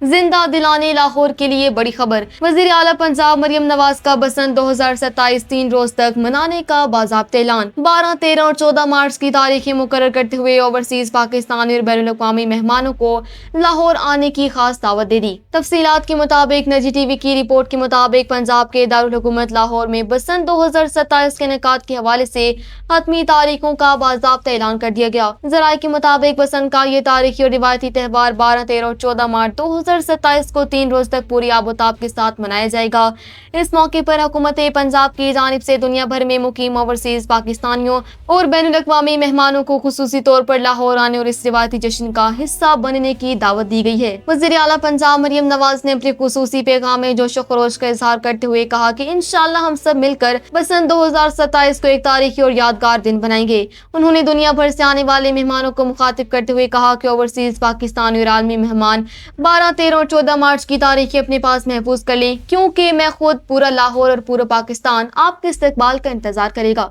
زندہ دلانے لاہور کے لیے بڑی خبر۔ وزیر اعلیٰ پنجاب مریم نواز کا بسنت 2027 3 روز تک منانے کا باضابطہ اعلان۔ 12، 13 اور 14 مارچ کی تاریخیں مقرر کرتے ہوئے اوورسیز پاکستانی اور بین الاقوامی مہمانوں کو لاہور آنے کی خاص دعوت دے دی۔ تفصیلات کے مطابق نجی ٹی وی کی رپورٹ کے مطابق پنجاب کے دارالحکومت لاہور میں بسنت 2027 کے انعقاد کے حوالے سے حتمی تاریخوں کا باضابطہ اعلان کر دیا گیا۔ ذرائع کے مطابق بسنت کا یہ تاریخی اور روایتی تہوار 12، 13 اور 14 مارچ 2027 کو 3 روز تک پوری آب و تاب کے ساتھ منایا جائے گا۔ اس موقع پر حکومت پنجاب کی جانب سے دنیا بھر میں مقیم اوورسیز پاکستانیوں اور بین الاقوامی مہمانوں کو خصوصی طور پر لاہور آنے اور اس روایتی جشن کا حصہ بننے کی دعوت دی گئی ہے۔ وزیر اعلیٰ پنجاب مریم نواز نے اپنے خصوصی پیغام میں جوش و خروش کا اظہار کرتے ہوئے کہا کہ انشاءاللہ ہم سب مل کر بسنت 2027 کو ایک تاریخی اور یادگار دن بنائیں گے۔ انہوں نے دنیا بھر سے آنے والے مہمانوں کو مخاطب کرتے ہوئے کہا کہ اوورسیز پاکستانی اور عالمی مہمان 12، 13 اور 14 مارچ کی تاریخیں اپنے پاس محفوظ کر لیں، کیونکہ میں خود پورا لاہور اور پورا پاکستان آپ کے استقبال کا انتظار کرے گا۔